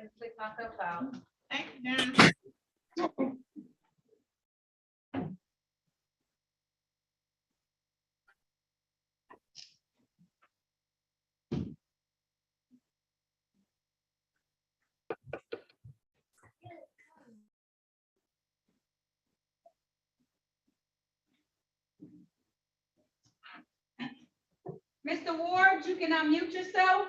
and click myself out. Thank you. Mr. Ward, you can unmute yourself.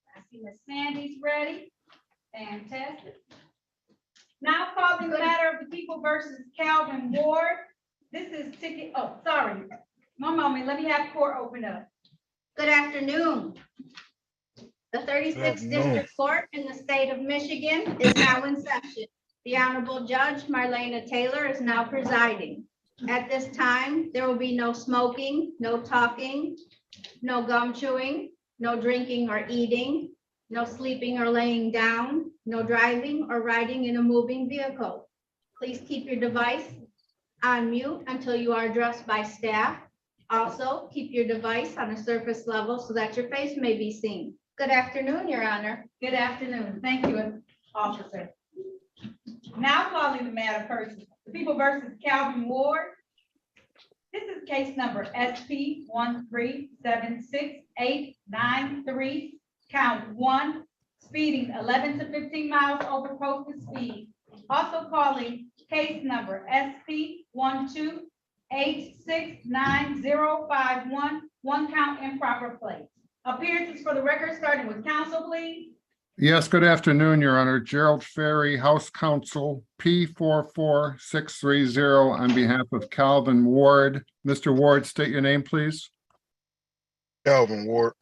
I see Miss Sandy's ready. Fantastic. Now calling the matter of the people versus Calvin Ward. This is ticket, oh, sorry. One moment, let me have court open up. Good afternoon. The 36th District Court in the state of Michigan is now in session. The Honorable Judge Marlena Taylor is now presiding. At this time, there will be no smoking, no talking, no gum chewing, no drinking or eating, no sleeping or laying down, no driving or riding in a moving vehicle. Please keep your device on mute until you are addressed by staff. Also, keep your device on a surface level so that your face may be seen. Good afternoon, Your Honor. Good afternoon. Thank you, officer. Now calling the matter person, the people versus Calvin Ward. This is case number SP 1376893, count 1, speeding 11 to 15 miles over posted speed. Also calling case number SP 1286951, one count improper plate. Appearances for the record, starting with counsel, please. Yes, good afternoon, Your Honor. Gerald Ferry, House Counsel, P44630, on behalf of Calvin Ward. Mr. Ward, state your name, please. Calvin Ward.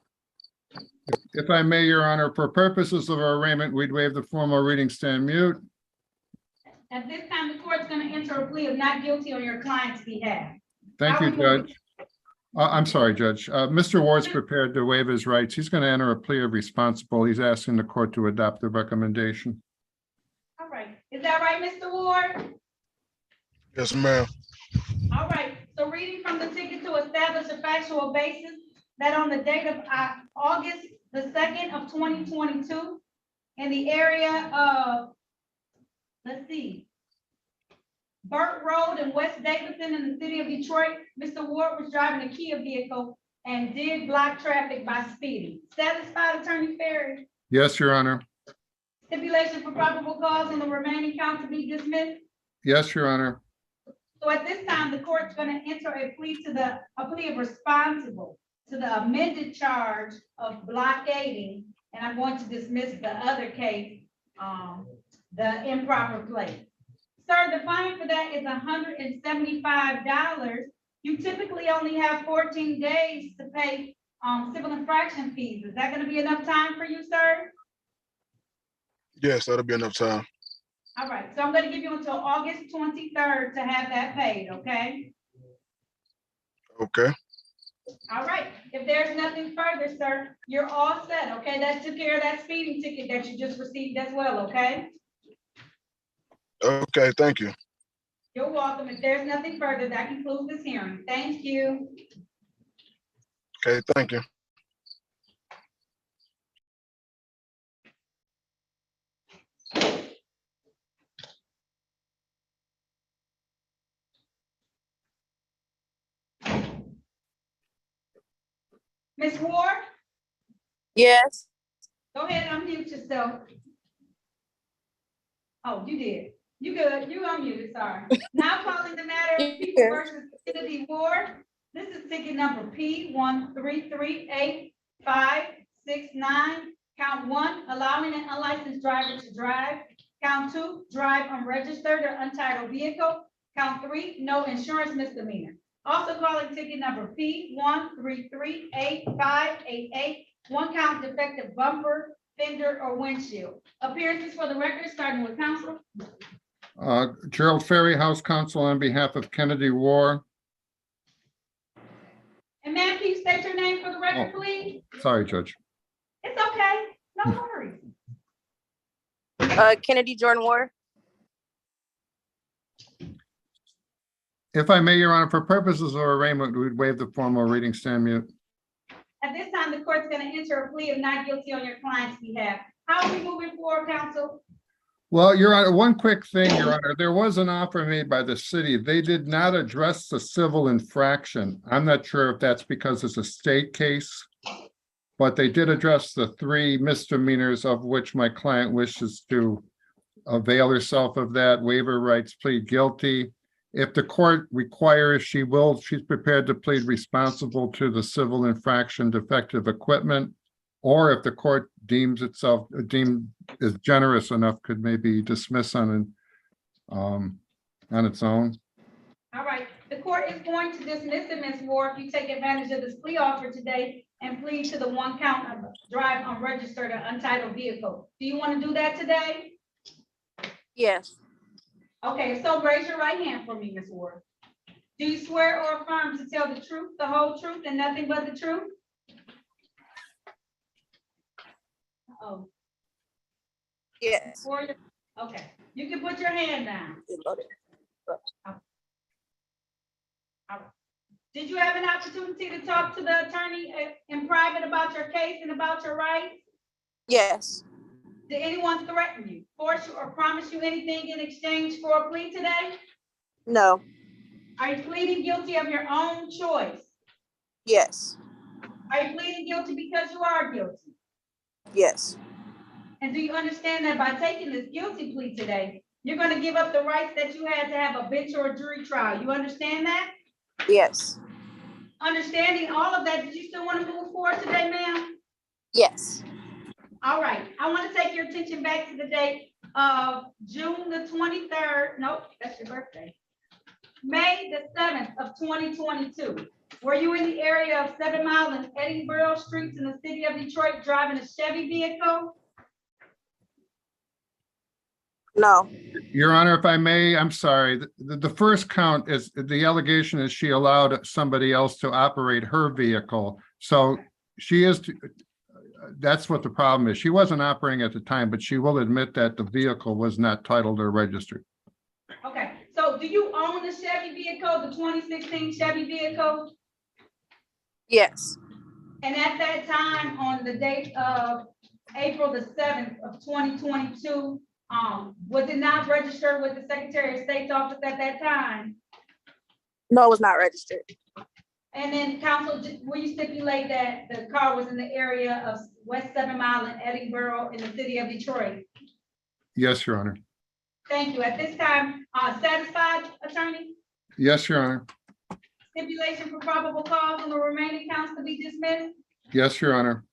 If I may, Your Honor, for purposes of our arraignment, we'd waive the formal reading, stand mute. At this time, the court's going to enter a plea of not guilty on your client's behalf. Thank you, Judge. I'm sorry, Judge. Mr. Ward's prepared to waive his rights. He's going to enter a plea of responsible. He's asking the court to adopt the recommendation. All right. Is that right, Mr. Ward? Yes, ma'am. All right. So reading from the ticket to establish a factual basis that on the date of August the 2nd of 2022, in the area of, let's see, Burt Road in West Davidson in the city of Detroit, Mr. Ward was driving a Kia vehicle and did block traffic by speeding. Satisfied, Attorney Ferry? Yes, Your Honor. Stipulation for probable cause on the remaining count to be dismissed. Yes, Your Honor. So at this time, the court's going to enter a plea of responsible to the amended charge of blockading, and I'm going to dismiss the other case, the improper plate. Sir, the fine for that is $175. You typically only have 14 days to pay civil infraction fees. Is that going to be enough time for you, sir? Yes, that'll be enough time. All right, so I'm going to give you until August 23rd to have that paid, okay? Okay. All right, if there's nothing further, sir, you're all set, okay? That took care of that speeding ticket that you just received as well, okay? Okay, thank you. You're welcome. If there's nothing further, that concludes this hearing. Thank you. Okay, thank you. Ms. Ward, Yes. go ahead and unmute yourself. Oh, you did. You good. You unmuted, sorry. Now calling the matter of people versus Kennedy Ward. This is ticket number P1338569. Count 1, allowing an unlicensed driver to drive. Count 2, drive unregistered or untitled vehicle. Count 3, no insurance misdemeanor. Also calling ticket number P1338588, one count defective bumper, fender, or windshield. Appearances for the record, starting with counsel. Gerald Ferry, House Counsel, on behalf of Kennedy Ward. And ma'am, can you state your name for the record, please? Sorry, Judge. It's okay, no worries. Kennedy Jordan Ward. If I may, Your Honor, for purposes of arraignment, we'd waive the formal reading, stand mute. At this time, the court's gonna enter a plea of not guilty on your client's behalf. How are we moving forward, counsel? Well, Your Honor, one quick thing, Your Honor, there was an offer made by the city. They did not address the civil infraction. I'm not sure if that's because it's a state case, but they did address the 3 misdemeanors of which my client wishes to avail herself of that, waiver rights, plead guilty. If the court requires, she's prepared to plead responsible to the civil infraction defective equipment. Or if the court deems is generous enough, could maybe dismiss on its own. All right, the court is going to dismiss it, Ms. Ward, if you take advantage of this plea offer today and plead to the 1 count of drive unregistered or untitled vehicle. Do you want to do that today? Yes. Okay, so raise your right hand for me, Ms. Ward. Do you swear or affirm to tell the truth, the whole truth, and nothing but the truth? Oh, Yes. okay, you can put your hand down. Did you have an opportunity to talk to the attorney in private about your case and about your rights? Yes. Did anyone threaten you, force you, or promise you anything in exchange for a plea today? No. Are you pleading guilty of your own choice? Yes. Are you pleading guilty because you are guilty? Yes. And do you understand that by taking this guilty plea today, you're going to give up the rights that you had to have a bench or a jury trial? You understand that? Yes. Understanding all of that, do you still want to move forward today, ma'am? Yes. All right, I want to take your attention back to the date of June the 23rd. Nope, that's your birthday. May the 7th of 2022. Were you in the area of 7 Mile and Edinburgh Streets in the city of Detroit driving a Chevy vehicle? No. Your Honor, if I may, I'm sorry. The first count is, the allegation is she allowed somebody else to operate her vehicle. So she is, that's what the problem is. She wasn't operating at the time, but she will admit that the vehicle was not titled or registered. Okay, so do you own the Chevy vehicle, the 2016 Chevy vehicle? Yes. And at that time, on the date of April the 7th of 2022, was it not registered with the Secretary of State's office at that time? No, it was not registered. And then counsel, will you stipulate that the car was in the area of West 7 Mile and Edinburgh in the city of Detroit? Yes, Your Honor. Thank you. At this time, satisfied, attorney? Yes, Your Honor. Stipulation for probable cause on the remaining counts to be dismissed? Yes, Your Honor.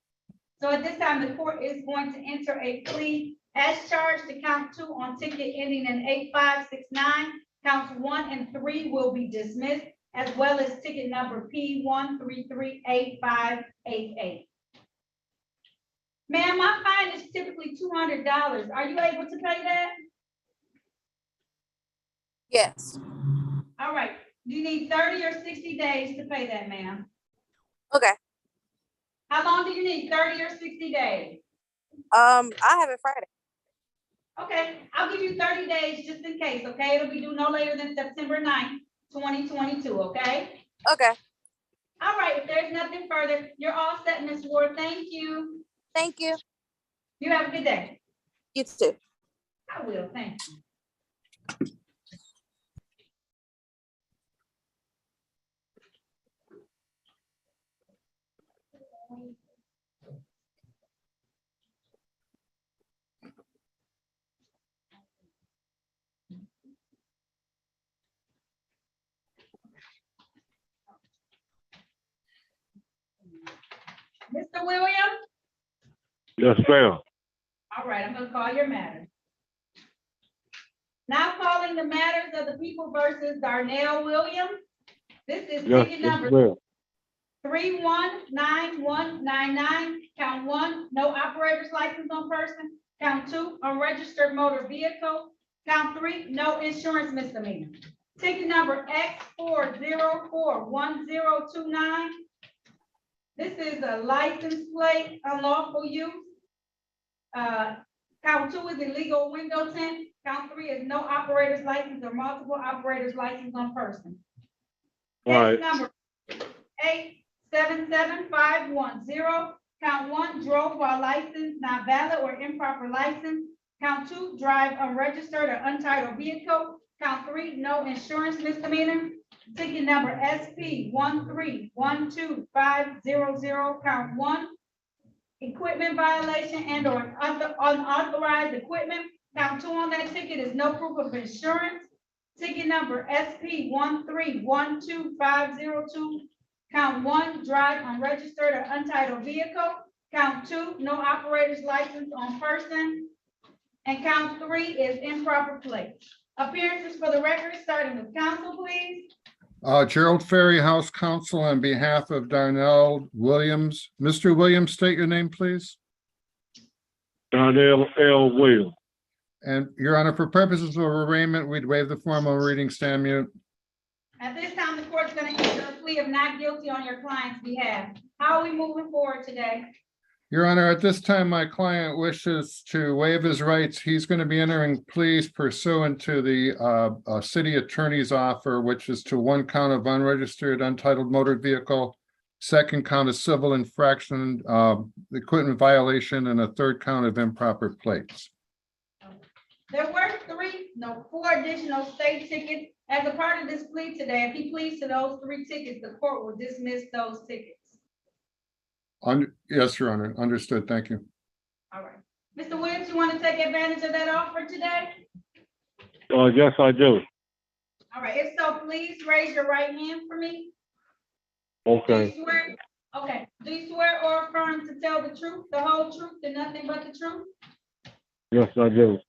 So at this time, the court is going to enter a plea as charged to count 2 on ticket ending in 8569. Counts 1 and 3 will be dismissed, as well as ticket number P1338588. Ma'am, my fine is typically $200. Are you able to pay that? Yes. All right. Do you need 30 or 60 days to pay that, ma'am? Okay. How long do you need? 30 or 60 days? I have it Friday. Okay, I'll give you 30 days just in case, okay? It'll be due no later than September 9th, 2022, okay? Okay. All right, if there's nothing further, you're all set, Ms. Ward. Thank you. Thank you. You have a good day. You too. I will, thank you. Mr. Williams? Yes, ma'am. All right, I'm gonna call your matter. Now calling the matters of the people versus Darnell Williams. This is Yes, ticket yes, number ma'am. 319199. Count 1, no operator's license on person. Count 2, unregistered motor vehicle. Count 3, no insurance misdemeanor. Ticket number X4041029. This is a license plate, unlawful use. Count 2 is illegal window tint. Count 3 is no operator's license or multiple operators license on person. Right. Case number 877510, count one, drove while licensed not valid or improper license. Count two, drive unregistered or untitled vehicle. Count three, no insurance misdemeanor. Ticket number SP 1312500, count one, equipment violation and or unauthorized equipment. Count two on that ticket is no proof of insurance. Ticket number SP 1312502, count one, drive unregistered or untitled vehicle. Count two, no operator's license on person. And count three is improper plate. Appearances for the record, starting with counsel, please. Gerald Ferry, House Counsel, on behalf of Darnell Williams. Mr. Williams, state your name, please. Darnell L. Williams. And Your Honor, for purposes of arraignment, we'd waive the formal reading, stand mute. At this time, the court's gonna enter a plea of not guilty on your client's behalf. How are we moving forward today? Your Honor, at this time, my client wishes to waive his rights. He's going to be entering pleas pursuant to the city attorney's offer, which is to one count of unregistered untitled motor vehicle, second count of civil infraction, equipment violation, and a third count of improper plates. There were four additional state tickets. As a part of this plea today, if he pleads to those three tickets, the court will dismiss those tickets. Yes, Your Honor, understood. Thank you. All right. Mr. Williams, you want to take advantage of that offer today? Yes, I do. All right, if so, please raise your right hand for me. Do Okay. you swear? Okay, do you swear or affirm to tell the truth, the whole truth, and nothing but the truth? Yes, I do.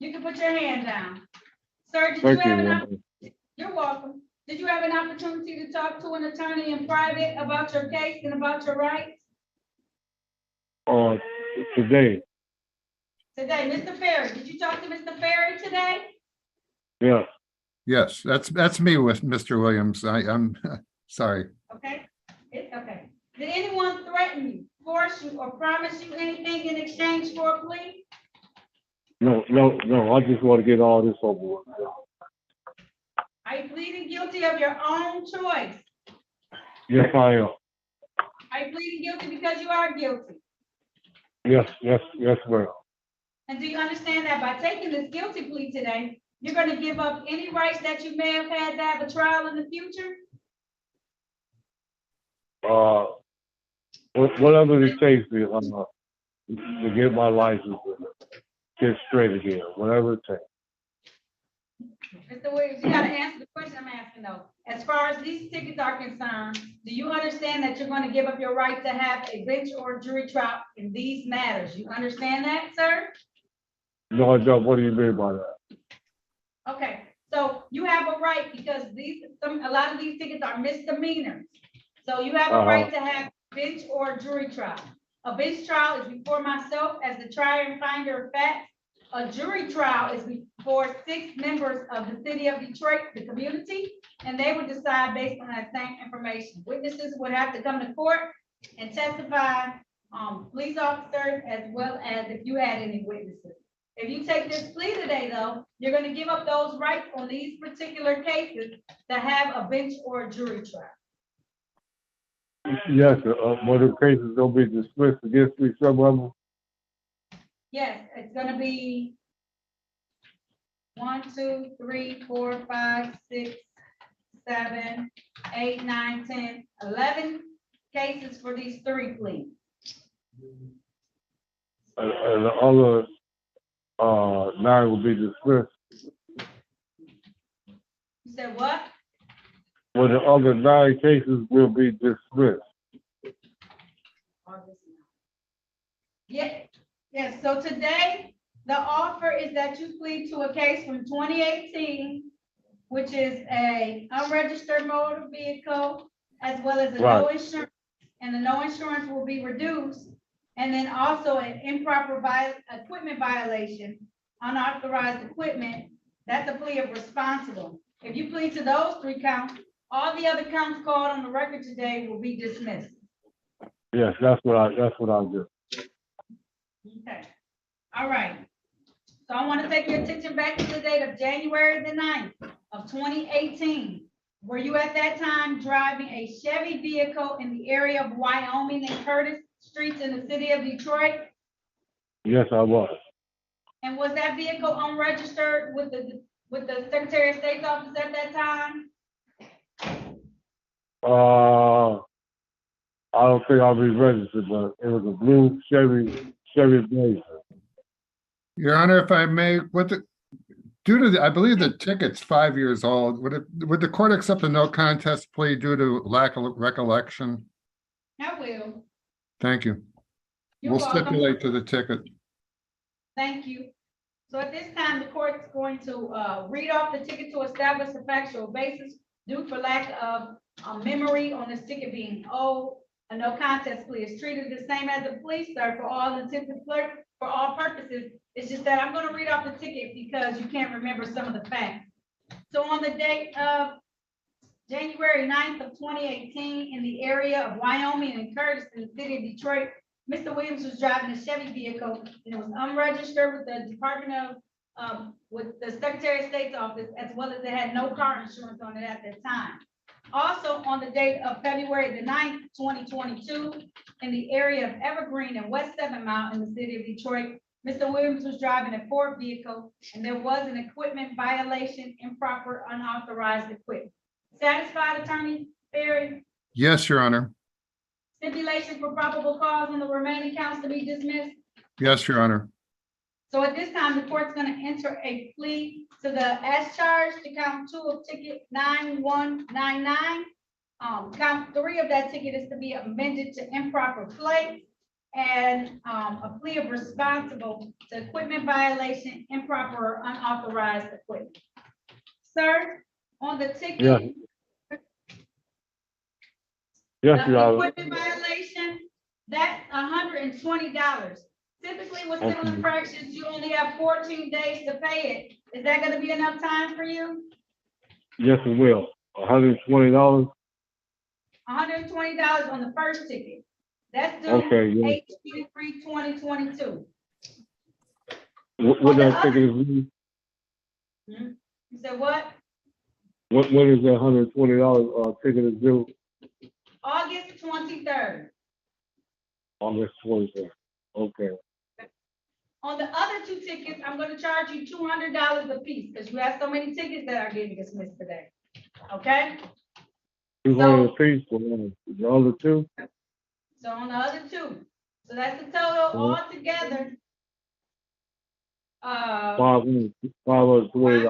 You can put your hand down. Sir, did you Thank you. have an, Your Honor. you're welcome. Did you have an opportunity to talk to an attorney in private about your case and about your rights? Today. Today, Mr. Ferry, did you talk to Mr. Ferry today? Yes. Yes, that's me with Mr. Williams. I'm sorry. Okay, it's okay. Did anyone threaten you, force you, or promise you anything in exchange for a plea? No. I just want to get all this over with. Are you pleading guilty of your own choice? Yes, I am. Are you pleading guilty because you are guilty? Yes, ma'am. And do you understand that by taking this guilty plea today, you're going to give up any rights that you may have had to have a trial in the future? Whatever it takes to get my license, get straight again, whatever it takes. Mr. Williams, you gotta answer the question I'm asking though. As far as these tickets are concerned, do you understand that you're gonna give up your right to have a bench or jury trial in these matters? You understand that, sir? No, I don't. What do you mean by that? Okay, so you have a right because a lot of these tickets are misdemeanors. So you have a right to have bench or jury trial. A bench trial is before myself as the trier and finder of facts. A jury trial is before 6 members of the city of Detroit, the community, and they would decide based on that same information. Witnesses would have to come to court and testify, police officers, as well as if you had any witnesses. If you take this plea today, though, you're going to give up those rights on these particular cases to have a bench or a jury trial. Yes, one of the cases gonna be dismissed against me, some of them. Yes, it's gonna be 1, 2, 3, 4, 5, 6, 7, 8, 9, 10, 11 cases for these 3 pleas. And the other 9 will be dismissed. You said what? Well, the other 9 cases will be dismissed. Yes, so today, the offer is that you plead to a case from 2018, which is a unregistered motor vehicle, as well as a no insurance, and the no insurance will be reduced. And then also an improper equipment violation, unauthorized equipment, that's a plea of responsible. If you plead to those 3 counts, all the other counts called on the record today will be dismissed. Yes, that's what I'll do. Okay, all right. So I want to take your attention back to the date of January the 9th of 2018. Were you at that time driving a Chevy vehicle in the area of Wyoming and Curtis Streets in the city of Detroit? Yes, I was. And was that vehicle unregistered with the Secretary of State's office at that time? I don't think I'll be registered, but it was a blue Chevy Blazer. Your Honor, if I may, due to I believe the ticket's 5 years old, would the court accept a no contest plea due to lack of recollection? I will. Thank you. You're We'll welcome. stipulate to the ticket. Thank you. So at this time, the court's going to read off the ticket to establish a factual basis due for lack of memory on this ticket being old. A no contest plea is treated the same as a plea, sir, for all intents and for all purposes. It's just that I'm going to read off the ticket because you can't remember some of the facts. So on the date of January 9th of 2018, in the area of Wyoming and Curtis in the city of Detroit, Mr. Williams was driving a Chevy vehicle and it was unregistered with the Department of, with the Secretary of State's office, as well as it had no car insurance on it at that time. Also, on the date of February the 9th, 2022, in the area of Evergreen and West 7 Mile in the city of Detroit, Mr. Williams was driving a Ford vehicle and there was an equipment violation, improper, unauthorized equipment. Satisfied, Attorney Berry? Yes, Your Honor. Stipulation for probable cause on the remaining counts to be dismissed. Yes, Your Honor. So at this time, the court's going to enter a plea to the as charged to count 2 of ticket 9199. Count 3 of that ticket is to be amended to improper plate and a plea of responsible to equipment violation, improper or unauthorized equipment. Sir, on the ticket. Yes. Yes, Your The Honor. equipment violation, that's $120. Typically with civil Okay. infractions, you only have 14 days to pay it. Is that gonna be enough time for you? Yes, it will. $120. $120 on the first ticket. That's due Okay, yeah. 8/23/2022. What that ticket is due? You said what? When is that $120 ticket is due? August 23rd. August 23rd. Okay. On the other 2 tickets, I'm gonna charge you $200 a piece because you have so many tickets that are getting dismissed today. Okay? 200 apiece for the other 2? So on the other 2, so that's the total altogether. 520.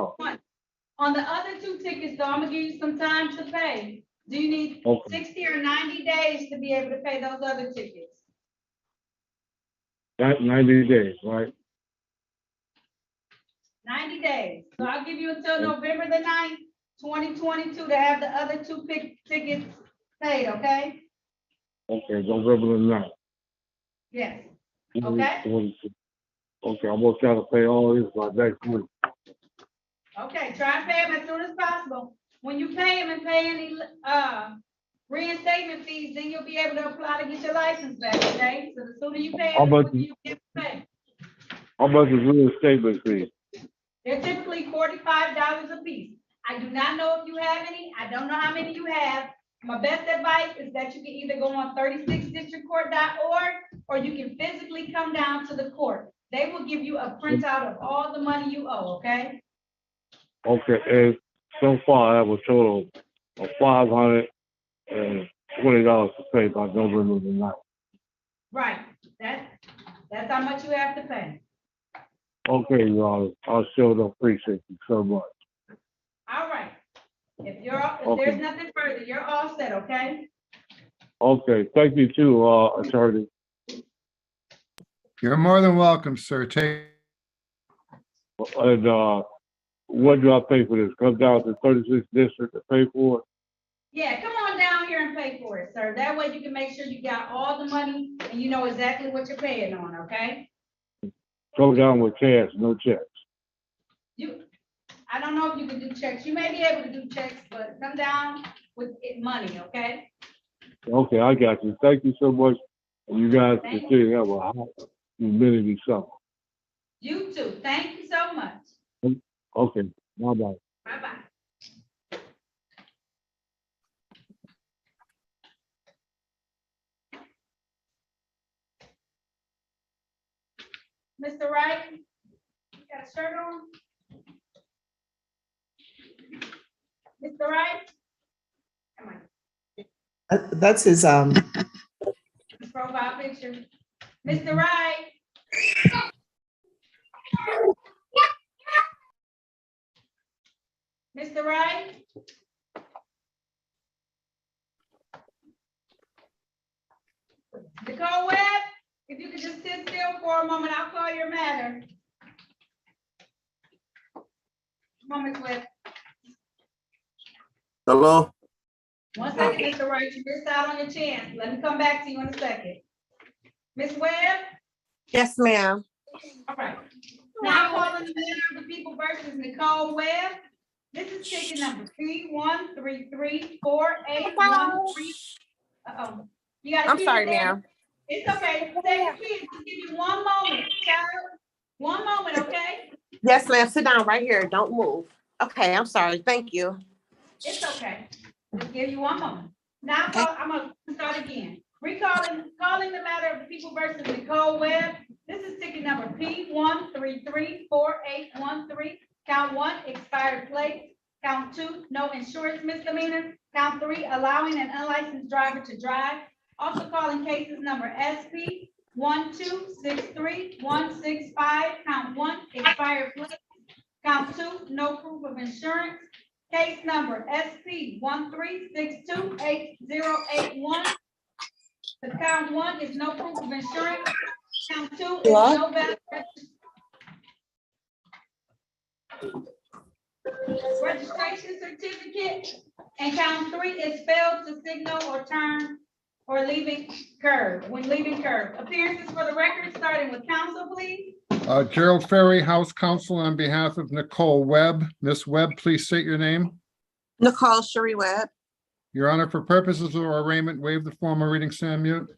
On the other 2 tickets, though, I'm gonna give you some time to pay. Do you need Okay. 60 or 90 days to be able to pay those other tickets? That's 90 days, right? 90 days. So I'll give you until November the 9th, 2022 to have the other 2 tickets paid, okay? Okay, November the 9th. Yes. Okay. 2022. Okay, I'm gonna try to pay all this by next week. Okay, try and pay them as soon as possible. When you pay them and pay any reinstatement fees, then you'll be able to apply to get your license back, okay? So the sooner you pay How it, the much- sooner you get paid. How much is reinstatement fee? They're typically $45 a piece. I do not know if you have any. I don't know how many you have. My best advice is that you can either go on 36districtcourt.org or you can physically come down to the court. They will give you a printout of all the money you owe, okay? Okay, and so far I have a total of $520 to pay by November the 9th. Right. That's how much you have to pay. Okay, Your Honor, I sure do appreciate you so much. All right. If Okay. there's nothing further, you're all set, okay? Okay, thank you too, Attorney. You're more than welcome, sir. And, what do I pay for this? Come down to 36th District to pay for it? Yeah, come on down here and pay for it, sir. That way you can make sure you got all the money and you know exactly what you're paying on, okay? Go down with cash, no checks. I don't know if you can do checks. You may be able to do checks, but come down with money, okay? Okay, I got you. Thank you so much. And you guys Thank continue to have a hot humidity summer. You too. Thank you so much. Okay, bye-bye. Bye-bye. Mr. Wright? You got a shirt on? Mr. Wright? Come on, That's his, his profile picture. Mr. Wright? Mr. Wright? Nicole Webb, if you could just sit still for a moment, I'll call your matter. Moment, Webb. Hello? 1 second, Mr. Wright, you missed out on your chance. Let me come back to you in a second. Ms. Webb? Yes, ma'am. All right. Now calling the matter of the people versus Nicole Webb. This is ticket number P 1334813. Uh-oh. You gotta I'm keep sorry, it there. ma'am. It's okay. Stay your kids. Just give you 1 moment, child. 1 moment, okay? Yes, ma'am. Sit down right here. Don't move. Okay, I'm sorry. Thank you. It's okay. Just give you 1 moment. Now I'm gonna start again. Calling the matter of the people versus Nicole Webb. This is ticket number P 1334813. Count 1, expired plate. Count 2, no insurance misdemeanor. Count 3, allowing an unlicensed driver to drive. Also calling cases number SP 1263165. Count 1, expired plate. Count 2, no proof of insurance. Case number SP 136288081. The count 1 is no proof of insurance. Count 2 is no valid registration certificate. And count 3 is failed to signal or turn or leaving curb, when leaving curb. Appearances for the record, starting with counsel, please. Gerald Ferry, House Counsel on behalf of Nicole Webb. Ms. Webb, please state your name. Nicole Cherie Webb. Your Honor, for purposes of arraignment, waive the formal reading, stand mute.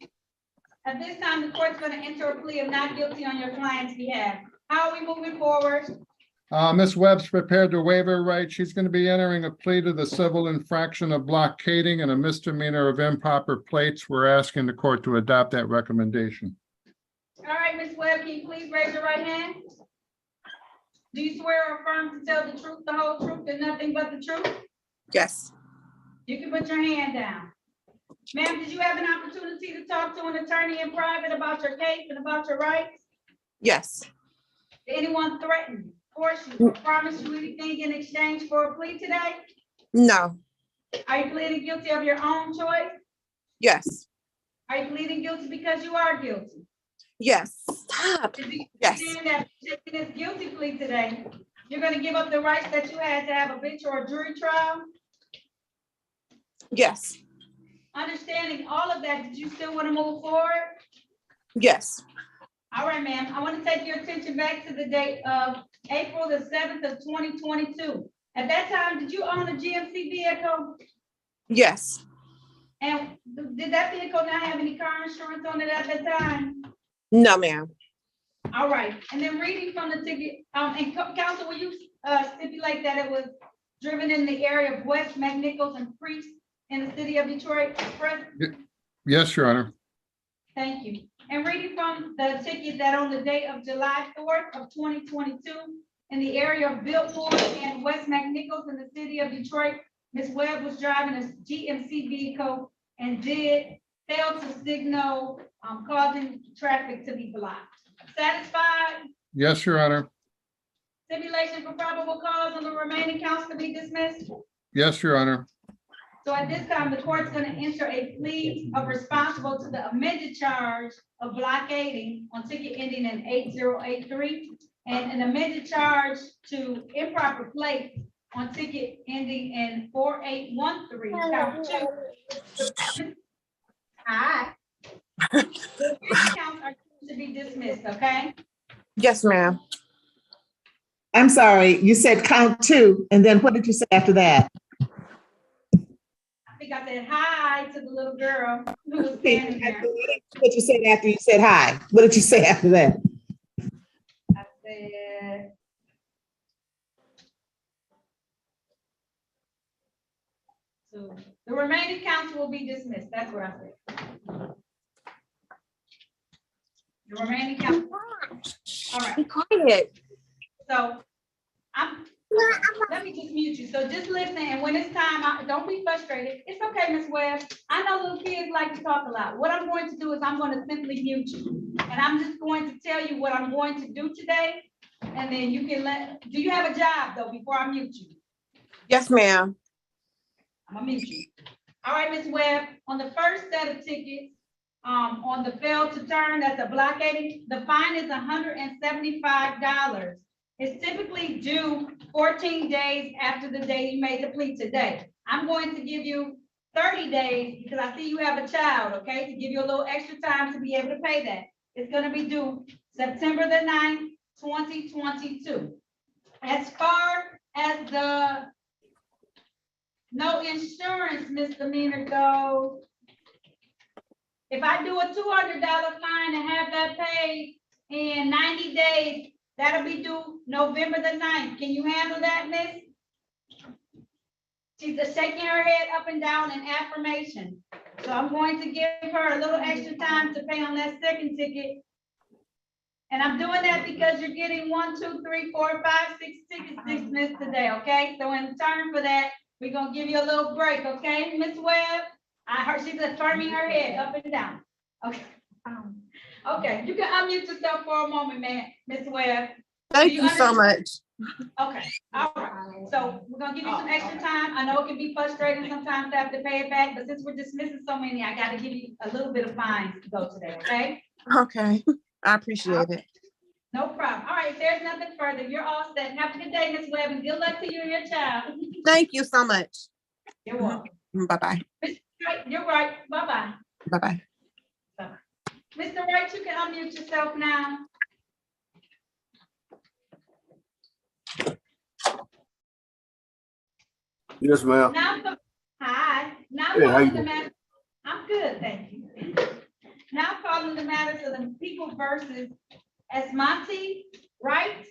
At this time, the court's going to enter a plea of not guilty on your client's behalf. How are we moving forward? Ms. Webb's prepared to waive her right. She's going to be entering a plea to the civil infraction of blockading and a misdemeanor of improper plates. We're asking the court to adopt that recommendation. All right, Ms. Webb, can you please raise your right hand? Do you swear or affirm to tell the truth, the whole truth, and nothing but the truth? Yes. You can put your hand down. Ma'am, did you have an opportunity to talk to an attorney in private about your case and about your rights? Yes. Did anyone threaten, force you, or promise you anything in exchange for a plea today? No. Are you pleading guilty of your own choice? Yes. Are you pleading guilty because you are guilty? Yes. Stop. Did you Yes. understand that taking this guilty plea today, you're gonna give up the rights that you had to have a bench or a jury trial? Yes. Understanding all of that, did you still want to move forward? Yes. All right, ma'am, I want to take your attention back to the date of April the 7th of 2022. At that time, did you own a GMC vehicle? Yes. And did that vehicle not have any car insurance on it at that time? No, ma'am. All right, and then reading from the ticket, and counsel, will you stipulate that it was driven in the area of West McNichols and Priest in the city of Detroit? Yes, Your Honor. Thank you. And reading from the ticket that on the date of July 4th of 2022, in the area of Biltmore and West McNichols in the city of Detroit, Ms. Webb was driving a GMC vehicle and failed to signal, causing traffic to be blocked. Satisfied? Yes, Your Honor. Stipulation for probable cause on the remaining counts to be dismissed? Yes, Your Honor. So at this time, the court's gonna enter a plea of responsible to the amended charge of blockading on ticket ending in 8083 and an amended charge to improper plate on ticket ending in 4813. Count 2. Hi. Counts are to be dismissed, okay? Yes, ma'am. I'm sorry, you said count 2, and then what did you say after that? I think I said hi to the little girl who was standing there. What you said after you said hi? What did you say after that? I said. So the remaining counts will be dismissed. That's what I said. The remaining counts. All right. Be quiet. So let me just mute you. So just listen, and when it's time, don't be frustrated. It's okay, Ms. Webb. I know little kids like to talk a lot. What I'm going to do is I'm going to simply mute you. And I'm just going to tell you what I'm going to do today. And then you can do you have a job though, before I mute you? Yes, ma'am. I'm gonna mute you. All right, Ms. Webb, on the first set of tickets, on the fail to turn, that's a blockading, the fine is $175. It's typically due 14 days after the day you made the plea today. I'm going to give you 30 days because I see you have a child, okay, to give you a little extra time to be able to pay that. It's gonna be due September the 9th, 2022. As far as the no insurance misdemeanor goes, if I do a $200 fine and have that paid in 90 days, that'll be due November the 9th. Can you handle that, miss? She's just shaking her head up and down in affirmation. So I'm going to give her a little extra time to pay on that second ticket. And I'm doing that because you're getting 1, 2, 3, 4, 5, 6 tickets dismissed today, okay? So in turn for that, we're gonna give you a little break, okay, Miss Webb? I heard she's affirming her head up and down. Okay. Okay, you can unmute yourself for a moment, man, Miss Webb. Thank Do you so understand? much. Okay, all right. So we're gonna give you some extra time. I know it can be frustrating sometimes to have to pay it back, but since we're dismissing so many, I gotta give you a little bit of fines to go today, okay? Okay, I appreciate it. No problem. All right, if there's nothing further, you're all set. Have a good day, Miss Webb, and good luck to you and your child. Thank you so much. You're welcome. Bye-bye. You're right. Bye-bye. Bye-bye. Mr. Wright, you can unmute yourself now. Yes, ma'am. Hi. Now Hey, how you calling the doing? matter. I'm good, thank you. Now calling the matters of the people versus Esmonte, right?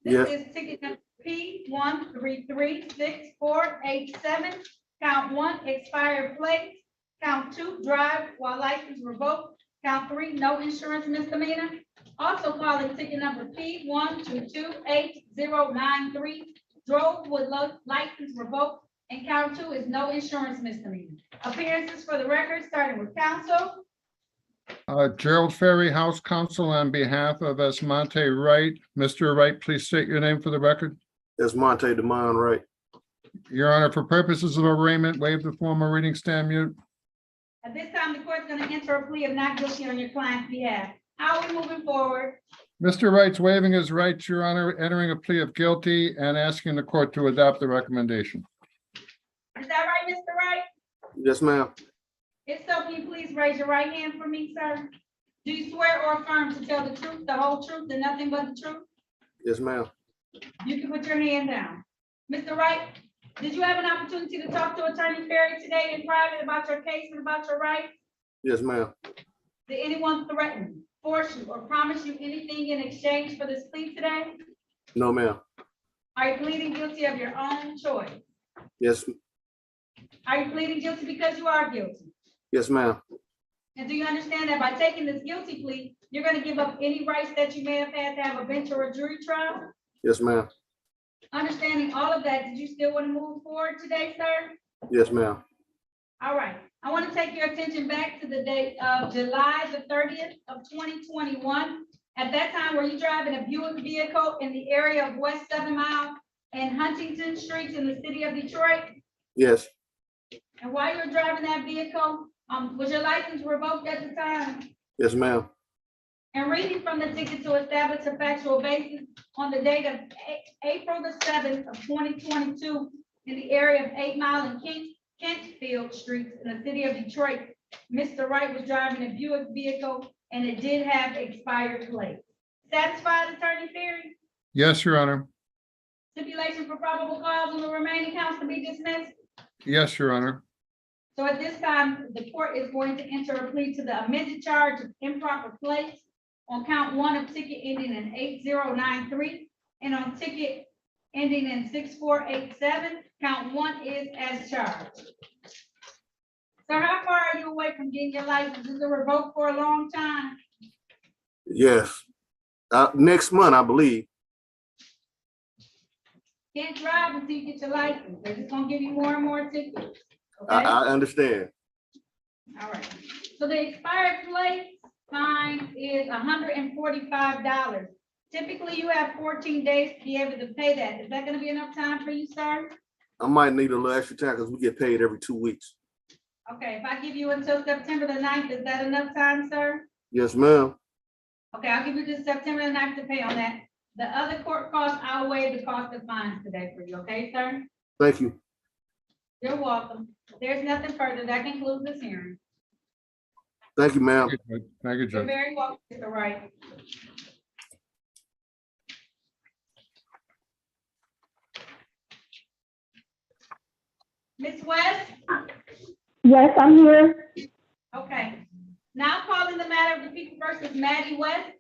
Yes. This is ticket number P133647. Count 1, expired plate. Count 2, drive while license revoked. Count 3, no insurance misdemeanor. Also calling ticket number P12288093, drove with license revoked. And count 2 is no insurance misdemeanor. Appearances for the record, starting with counsel. Gerald Ferry, House Counsel, on behalf of Esmonte Wright. Mr. Wright, please state your name for the record. Monte Demond, right? Your Honor, for purposes of arraignment, waive the formal reading, stand mute. At this time, the court's going to enter a plea of not guilty on your client's behalf. How are we moving forward? Mr. Wright's waiving his rights, Your Honor, entering a plea of guilty and asking the court to adopt the recommendation. Is that right, Mr. Wright? Yes, ma'am. If so, can you please raise your right hand for me, sir? Do you swear or affirm to tell the truth, the whole truth, and nothing but the truth? Yes, ma'am. You can put your hand down. Mr. Wright, did you have an opportunity to talk to Attorney Ferry today in private about your case and about your rights? Yes, ma'am. Did anyone threaten, force you, or promise you anything in exchange for this plea today? No, ma'am. Are you pleading guilty of your own choice? Yes, Are you pleading guilty because you are guilty? yes, ma'am. And do you understand that by taking this guilty plea, you're going to give up any rights that you may have had to have a bench or a jury trial? Yes, ma'am. Understanding all of that, did you still want to move forward today, sir? Yes, ma'am. All right. I want to take your attention back to the date of July the 30th of 2021. At that time, were you driving a Buick vehicle in the area of West 7 Mile and Huntington Streets in the city of Detroit? Yes, And while you were driving that vehicle, was your license revoked at the time? yes, ma'am. And reading from the ticket to establish a factual basis, on the date of April the 7th of 2022, in the area of 8 Mile and Kentfield Streets in the city of Detroit, Mr. Wright was driving a Buick vehicle and it did have expired plates. Satisfied, Attorney Ferry? Yes, Your Honor. Stipulation for probable cause on the remaining counts to be dismissed? Yes, Your Honor. So at this time, the court is going to enter a plea to the amended charge of improper plates on count 1 of ticket ending in 8093 and on ticket ending in 6487. Count 1 is as charged. So how far are you away from getting your license? Is it revoked for a long time? Yes, Next month, I believe. Can't drive until you get your license. They're just gonna give you more and more tickets. I, Okay, I understand. all right. So the expired plate fine is $145. Typically, you have 14 days to be able to pay that. Is that gonna be enough time for you, sir? I might need a little extra time because we get paid every 2 weeks. Okay, if I give you until September the 9th, is that enough time, sir? Yes, ma'am. Okay, I'll give you to September the 9th to pay on that. The other court costs, I'll waive the cost of fines today for you, okay, sir? Thank you. You're welcome. If there's nothing further, that concludes this hearing. Thank you, ma'am. Thank you, You're Judge. very welcome, Mr. Wright. Ms. West? Yes, I'm here. Okay. Now calling the matter of the people versus Maddie West.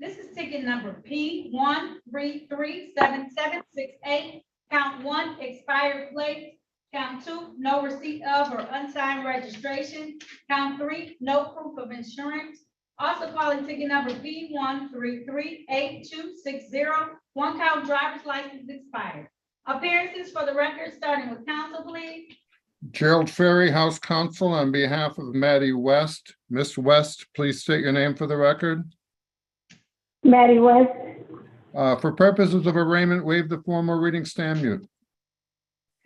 This is ticket number P1337768. Count 1, expired plate. Count 2, no receipt of or unsigned registration. Count 3, no proof of insurance. Also calling ticket number P1338260. One count driver's license expired. Appearances for the record, starting with counsel, please. Gerald Ferry, House Counsel, on behalf of Maddie West. Miss West, please state your name for the record. Maddie West. For purposes of arraignment, waive the formal reading, stand mute.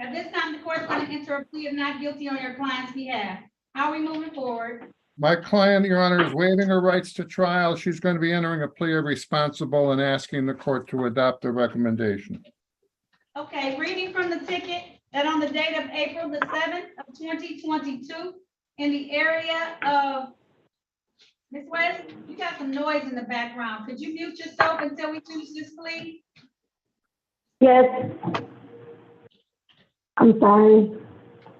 At this time, the court is going to enter a plea of not guilty on your client's behalf. How are we moving forward? My client, Your Honor, is waiving her rights to trial. She's going to be entering a plea of responsible and asking the court to adopt the recommendation. Okay, reading from the ticket that on the date of April the 7th of 2022 in the area of, Ms. West, you got some noise in the background. Could you mute yourself until we choose this plea? Yes. I'm sorry.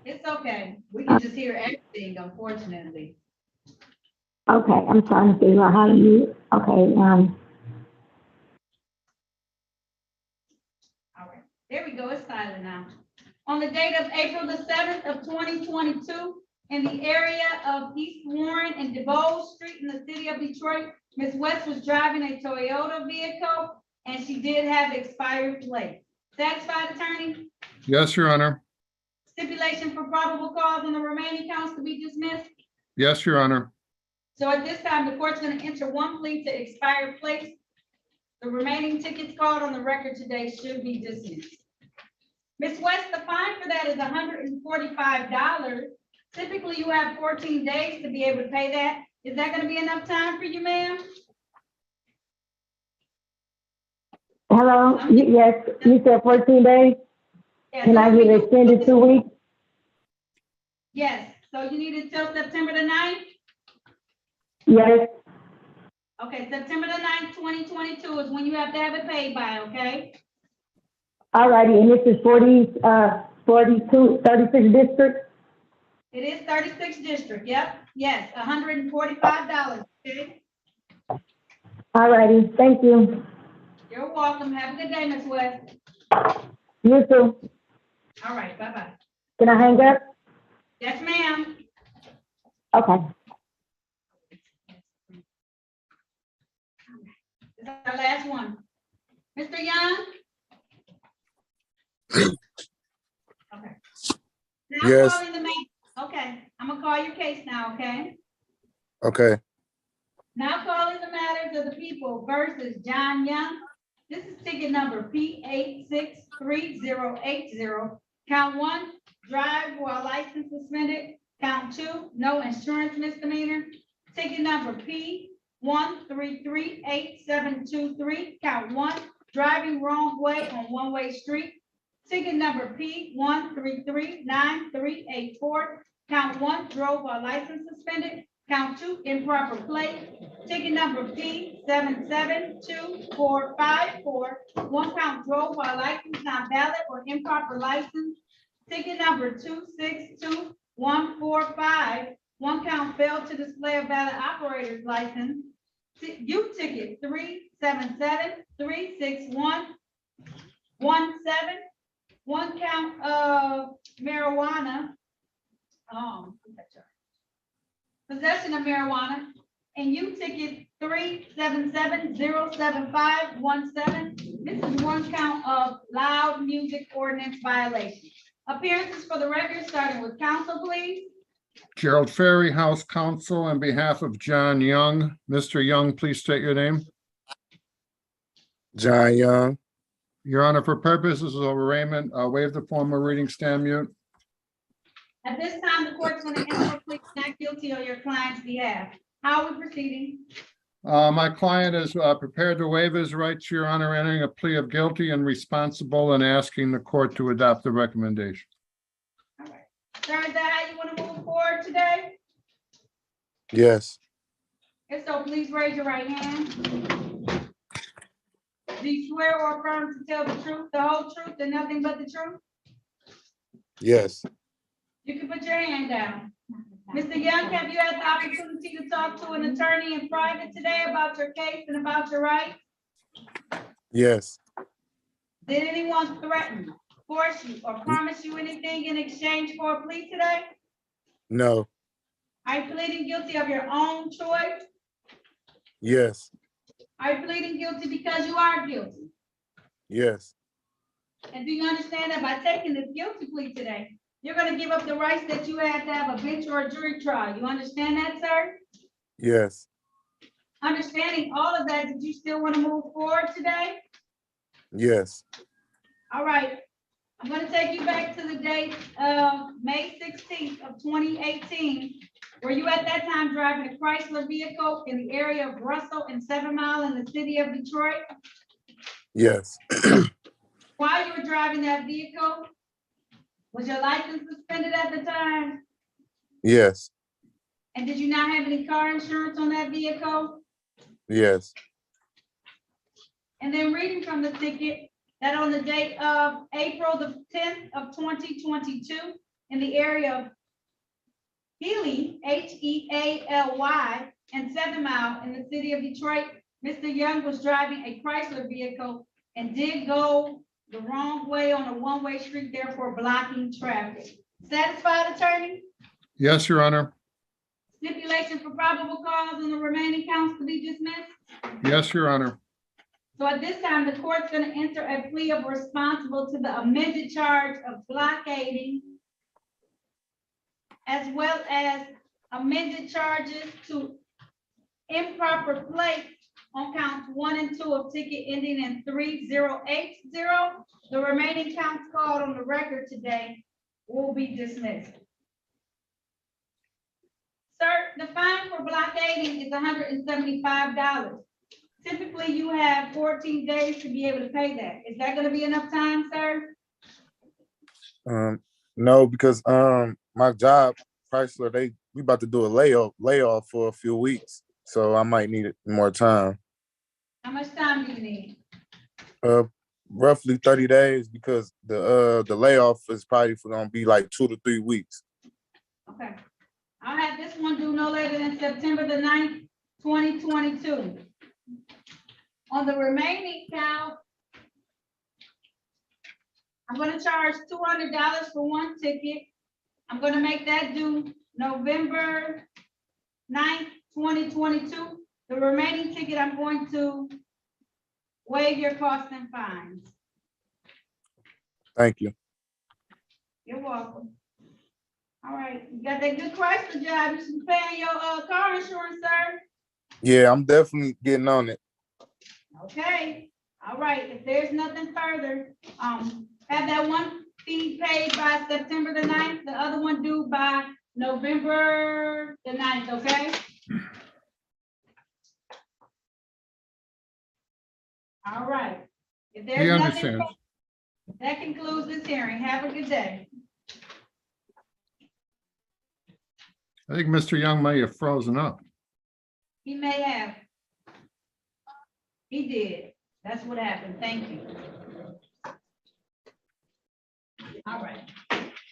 It's okay. We can just hear everything, unfortunately. Okay, I'm trying to figure out how to mute. Okay, All right, there we go. It's silent now. On the date of April the 7th of 2022, in the area of East Warren and DeVoe Street in the city of Detroit, Ms. West was driving a Toyota vehicle and she did have expired plates. Satisfied, attorney? Yes, Your Honor. Stipulation for probable cause on the remaining counts to be dismissed. Yes, Your Honor. So at this time, the court's going to enter one plea to expired plates. The remaining tickets called on the record today should be dismissed. Ms. West, the fine for that is $145. Typically, you have 14 days to be able to pay that. Is that going to be enough time for you, ma'am? hello. Yes, you said 14 days. Yes. Can I get extended 2 weeks? Yes, so you need it till September the 9th? Yes. Okay, September the 9th, 2022 is when you have to have it paid by, okay? All righty, and this is 36 district? It is 36th district, yep, yes, $145, okay? All righty, thank you. You're welcome, have a good day, Ms. West. You too. All right, bye-bye. Can I hang up? Yes, ma'am. Okay. This is our last one. Mr. Young? Okay. Now I'm Yes. calling the main, okay, I'm gonna call your case now, okay? Okay. Now calling the matters of the people versus John Young. This is ticket number P863080. Count 1, drive while license suspended. Count 2, no insurance misdemeanor. Ticket number P1338723. Count 1, driving wrong way on one-way street. Ticket number P1339384. Count 1, drove while license suspended. Count 2, improper plate. Ticket number P772454. One count drove while license not valid or improper license. Ticket number 262145. One count failed to display a valid operator's license. U ticket 3773611. One count of marijuana. Possession of marijuana, and U ticket 377-07517. This is one count of loud music ordinance violation. Appearances for the record, starting with council, please. Gerald Ferry, House Counsel, on behalf of John Young. Mr. Young, please state your name. John Young. Your Honor, for purposes of arraignment, waive the formal reading, stand mute. At this time, the court's going to enter a plea not guilty on your client's behalf. How are we proceeding? My client is prepared to waive his rights, Your Honor, entering a plea of guilty and responsible and asking the court to adopt the recommendation. All right. Sir, is that how you want to move forward today? Yes. If so, please raise your right hand. Do you swear or affirm to tell the truth, the whole truth, and nothing but the truth? Yes. You can put your hand down. Mr. Young, have you had the opportunity to talk to an attorney in private today about your case and about your rights? Yes. Did anyone threaten, force you, or promise you anything in exchange for a plea today? No. Are you pleading guilty of your own choice? Yes. Are you pleading guilty because you are guilty? Yes. And do you understand that by taking this guilty plea today, you're going to give up the rights that you had to have a bench or a jury trial? You understand that, sir? Yes. Understanding all of that, did you still want to move forward today? Yes. All right. I'm going to take you back to the date of May 16th of 2018. Were you at that time driving a Chrysler vehicle in the area of Russell and 7 Mile in the city of Detroit? Yes. While you were driving that vehicle, was your license suspended at the time? Yes. And did you not have any car insurance on that vehicle? Yes. And then reading from the ticket, that on the date of April the 10th of 2022, in the area of Healy, Healy, and 7 Mile in the city of Detroit, Mr. Young was driving a Chrysler vehicle and did go the wrong way on a one-way street, therefore blocking traffic. Satisfied, attorney? Yes, Your Honor. Stipulation for probable cause on the remaining counts to be dismissed? Yes, Your Honor. So at this time, the court's going to enter a plea of responsible to the amended charge of blockading, as well as amended charges to improper plate on counts 1 and 2 of ticket ending in 3080. The remaining counts called on the record today will be dismissed. Sir, the fine for blockading is $175. Typically, you have 14 days to be able to pay that. Is that going to be enough time, sir? No, because my job, Chrysler, we about to do a layoff for a few weeks. So I might need more time. How much time do you need? Roughly 30 days because the layoff is probably gonna be like 2 to 3 weeks. Okay. I'll have this one due no later than September the 9th, 2022. On the remaining count, I'm going to charge $200 for one ticket. I'm going to make that due November 9th, 2022. The remaining ticket, I'm going to waive your costs and fines. Thank you. You're welcome. All right, you got that good Chrysler job. You should be paying your car insurance, sir. Yeah, I'm definitely getting on it. Okay, all right, if there's nothing further, have that one fee paid by September the 9th, the other one due by November the 9th, okay? All right. If He there's nothing, understands. that concludes this hearing. Have a good day. I think Mr. Young may have frozen up. He may have. He did. That's what happened. Thank you. All right.